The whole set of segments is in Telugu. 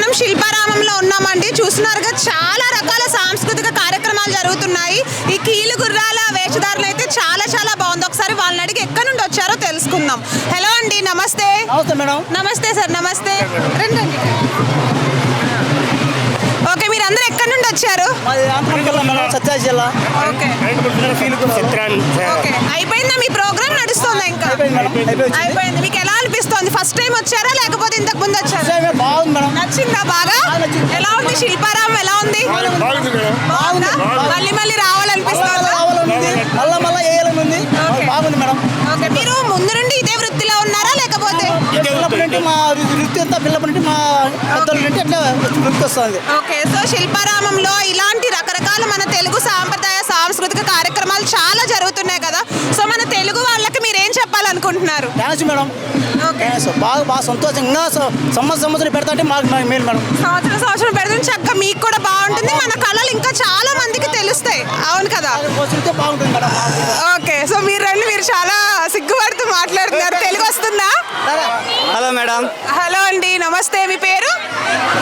మనం శిల్పారామంలో ఉన్నామండి. చూస్తున్నారుగా చాలా రకాల సాంస్కృతిక కార్యక్రమాలు జరుగుతున్నాయి. ఈ కీలు గుర్రాల వేషధారణ అయితే చాలా చాలా బాగుంది. ఒకసారి వాళ్ళని అడిగి ఎక్కడి నుండి వచ్చారో తెలుసుకుందాం. హలో అండి, నమస్తే. నమస్తే మేడం. నమస్తే సార్. నమస్తే. రండి. ఓకే, మీరు అందరూ ఎక్కడి నుండి వచ్చారు? సత్యసాయి జిల్లా. ఓకే, అయిపోయిందా మీ ప్రోగ్రామ్? నడుస్తుందా ఇంకా? అయిపోయింది. మీకు ఎలా అనిపిస్తుంది? ఫస్ట్ టైం వచ్చారా లేకపోతే ఇంతకు ముందు వచ్చారా? బాగుంది మేడం. నచ్చిందా బాగా? ఎలా ఉంది శిల్పారామం? ఎలా ఉంది? బాగుందా? మళ్ళీ మళ్ళీ రావాలనిపిస్తుందా? మళ్ళా వేయాలనుంది. బాగుంది మేడం. ఓకే, మీరు ముందు నుండి ఇదే వృత్తిలో ఉన్నారా లేకపోతే? పిల్లప్పటి నుండి మా వృత్తి అంతా పిల్లప్పటి నుండి మా పెద్దల నుండి అట్లా వృత్తి వస్తుంది. ఓకే, సో శిల్పారామంలో ఇలాంటి రకరకాల మన తెలుగు సాంప్రదాయ సాంస్కృతిక కార్యక్రమాలు చాలా జరుగుతున్నాయి కదా. సో మన తెలుగు వాళ్ళకి మీరు ఏం చెప్పాలనుకుంటున్నారు? Thanks madam. బాగా సంతోషంగా సంవత్సరం పెడతా అంటే మాకు మేలు మేడం. సంవత్సరం పెడితే చక్కగా మీకు కూడా బాగుంటుంది. మన కళలు ఇంకా చాలా మందికి తెలుస్తాయి. అవును కదా? బాగుంటుంది మేడం. ఓకే, సో మీరు రండి. మీరు చాలా సిగ్గుపడుతూ మాట్లాడుతున్నారు. తెలుగు వస్తుందా? Hello madam. హలో అండి, నమస్తే. మీ పేరు?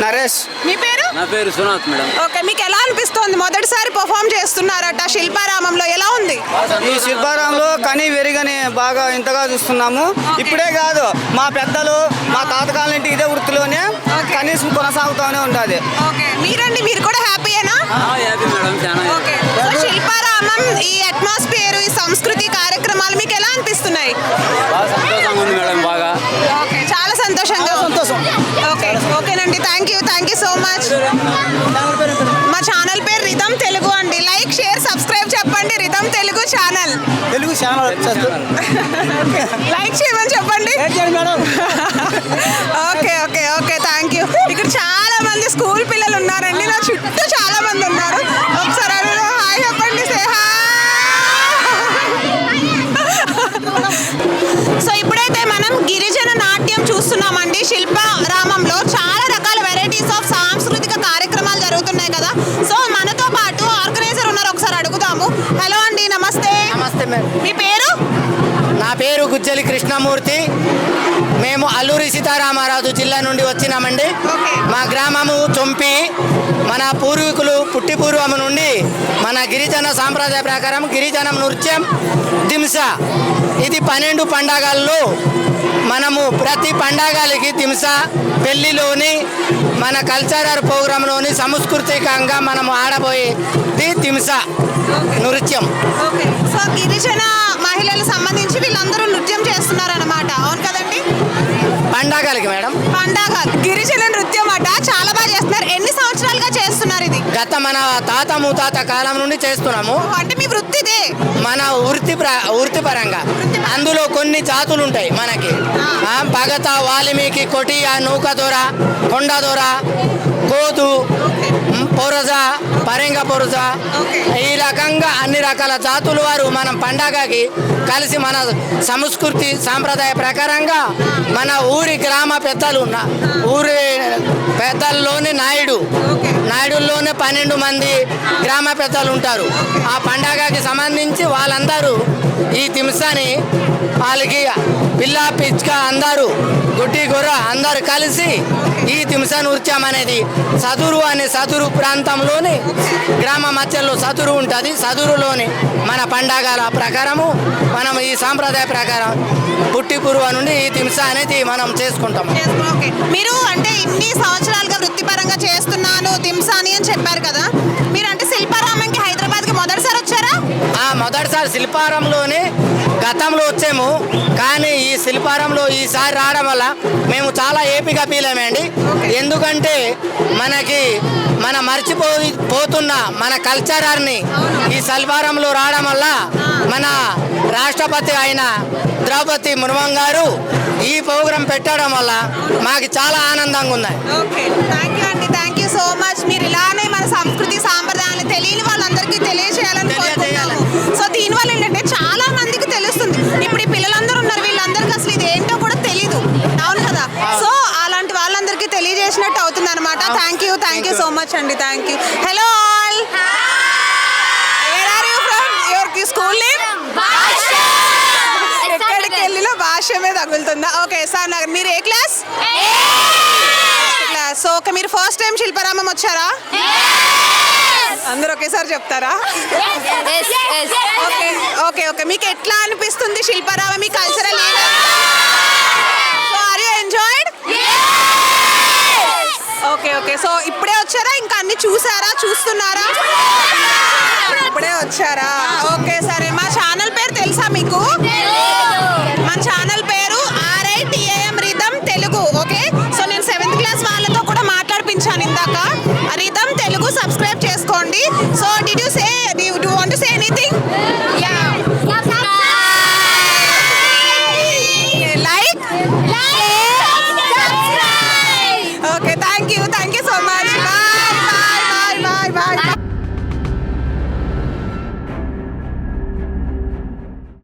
నరేష్. మీ పేరు? నా పేరు సునాథ్ మేడం. ఓకే, మీకు ఎలా అనిపిస్తోంది? మొదటిసారి పర్ఫామ్ చేస్తున్నారట శిల్పారామంలో. ఎలా ఉంది? ఈ శిల్పారామంలో కని వెరిగని బాగా ఇంతగా చూస్తున్నాము. ఇప్పుడే కాదు, మా పెద్దలు మా తాతకాల నుండి ఇదే వృత్తిలోనే కనీసం కొనసాగుతూనే ఉంటుంది. ఓకే, మీరండి, మీరు కూడా హ్యాపీయేనా? హ్యాపీ మేడం, చాలా ఓకే, సో శిల్పారామం ఈ అట్మాస్ఫియర్, ఈ సంస్కృతి కార్యక్రమాలు మీకు ఎలా అనిపిస్తున్నాయి? బాగా సంతోషంగా ఉంది మేడం. బాగా ఓకే, చాలా సంతోషంగా. సంతోషం. ఓకే, ఓకేనండి. Thank you so much. మా ఛానల్ పేరు రిథమ్ తెలుగు అండి. లైక్, షేర్, సబ్స్క్రైబ్ చెప్పండి. Rhythm Telugu channel. Telugu channel like చేయమని చెప్పండి. Okay okay okay, thank you. ఇక్కడ చాలా మంది స్కూల్ పిల్లలు ఉన్నారండి. నా చుట్టూ చాలా మంది ఉన్నారు. ఒకసారి హాయ్ చెప్పండి. సో ఇప్పుడైతే మనం గిరిజన నాట్యం చూస్తున్నామండి. శిల్పారామంలో చాలా రకాల వెరైటీస్ ఆఫ్ సాంస్కృతిక కార్యక్రమాలు జరుగుతున్నాయి కదా. సో మనతో పాటు ఆర్గనైజర్ ఉన్నారు, ఒకసారి అడుగుదాము. హలో అండి, నమస్తే. నమస్తే మేడం. మీ పేరు? నా పేరు గుజ్జలి కృష్ణమూర్తి. మేము అల్లూరి సీతారామరాజు జిల్లా నుండి వచ్చినామండి. మా గ్రామము చొంపి. మన పూర్వీకులు పుట్టి పూర్వం నుండి మన గిరిజన సాంప్రదాయ ప్రకారం గిరిజన నృత్యం దింస. ఇది 12 పండగల్లో మనము ప్రతి పండగలకి దింస పెళ్లిలోని మన కల్చరల్ ప్రోగ్రాంలోని సాంస్కృతికంగా మనము ఆడబోయేది దింస నృత్యం. సో గిరిజన మహిళలకు సంబంధించి వీళ్ళందరూ నృత్యం చేస్తున్నారన్నమాట. అవును కదండి? పండగలకి మేడం. పండగ గిరిజన నృత్యం అట చాలా బాగా చేస్తున్నారు. ఎన్ని సంవత్సరాలుగా చేస్తున్నారు ఇది? గత మన తాత ముత్తాత కాలం నుండి చేస్తున్నాము. అంటే మీ వృత్తిదే? మన వృత్తిపరంగా అందులో కొన్ని జాతులు ఉంటాయి మనకి. భగత, వాల్మీకి, కొటియా, నూకదొర, కొండదొర, కోదు, పొరజ, పరింగ పొరజ, ఈ రకంగా అన్ని రకాల జాతులు వారు మనం పండగకి కలిసి మన సంస్కృతి సాంప్రదాయ ప్రకారంగా మన ఊరి గ్రామ పెద్దలు, ఊరి పెద్దల్లోని నాయుడుల్లోనే 12 మంది గ్రామ పెద్దలు ఉంటారు. ఆ పండగకి సంబంధించి వాళ్ళందరూ ఈ దింసని వాళ్ళకి పిల్ల పిచ్చుక అందరూ గుడ్డి గొర్ర అందరూ కలిసి ఈ దింస నృత్యం అనేది సదురు ప్రాంతంలోని గ్రామ మధ్యలో సదురు ఉంటుంది. సదురులోని మన పండగల ప్రకారము మనం ఈ సాంప్రదాయ ప్రకారం పుట్టి పూర్వ నుండి ఈ దింస అనేది మనం చేసుకుంటాం. మీరు అంటే ఇన్ని సంవత్సరాలుగా వృత్తిపరంగా చేస్తున్నాను దింసాని అని చెప్పారు కదా. మీరు అంటే శిల్పారామంకి హైదరాబాద్కి మొదటిసారి వచ్చారా? మొదటిసారి శిల్పారంలోనే గతంలో వచ్చాము. కానీ ఈ శిల్పారంలో ఈసారి రావడం వల్ల మేము చాలా ఏపీగా ఫీల్ అయ్యామండి. ఎందుకంటే మన మర్చిపోతున్న మన కల్చర్ని ఈ శిల్పారంలో రావడం వల్ల మన రాష్ట్రపతి అయిన ద్రౌపది ముర్ము గారు ఈ ప్రోగ్రాం పెట్టడం వల్ల మాకు చాలా ఆనందంగా ఉంది. ఓకే, థ్యాంక్ యూ అండి. Thank you so much. మీరు ఇలానే మన సంస్కృతి సాంప్రదాయాలు తెలియని వాళ్ళందరికీ తెలియజేయాలని కోరుకుంటున్నాము. సో దీనివల్ల ఏంటంటే చాలా మందికి తెలుస్తుంది. ఇప్పుడు ఈ పిల్లలందరూ ఉన్నారు, వీళ్ళందరికీ అసలు ఇది ఏంటో కూడా తెలీదు. అవును కదా? సో అలాంటి వాళ్ళందరికీ తెలియజేసినట్టు అవుతుంది అనమాట. థ్యాంక్ యూ సో మచ్ అండి. Thank you. Hello all, where are you from? Your school name? ఎక్కడికి వెళ్ళినా భాష్యమే తగులుతుందా? ఓకే సార్, మీరు ఏ క్లాస్? సో ఓకే, మీరు ఫస్ట్ టైం శిల్పారామం వచ్చారా? అందరూ ఒకేసారి చెప్తారా? ఓకే ఓకే ఓకే, మీకు ఎట్లా అనిపిస్తుంది శిల్పారామం, మీ cultural are you enjoyed? Okay okay, so ఇప్పుడే వచ్చారా, ఇంకా అన్ని చూస్తున్నారా? ఇప్పుడే వచ్చారా? ఓకే సరే, మా ఛానల్ పేరు తెలుసా మీకు? మా ఛానల్ పేరు RITAM rhythm Telugu. Okay, so నేను 7th క్లాస్ వాళ్ళతో కూడా మాట్లాడిపించాను ఇందాక. రిథమ్ తెలుగు సబ్స్క్రైబ్ చేసుకోండి. So did you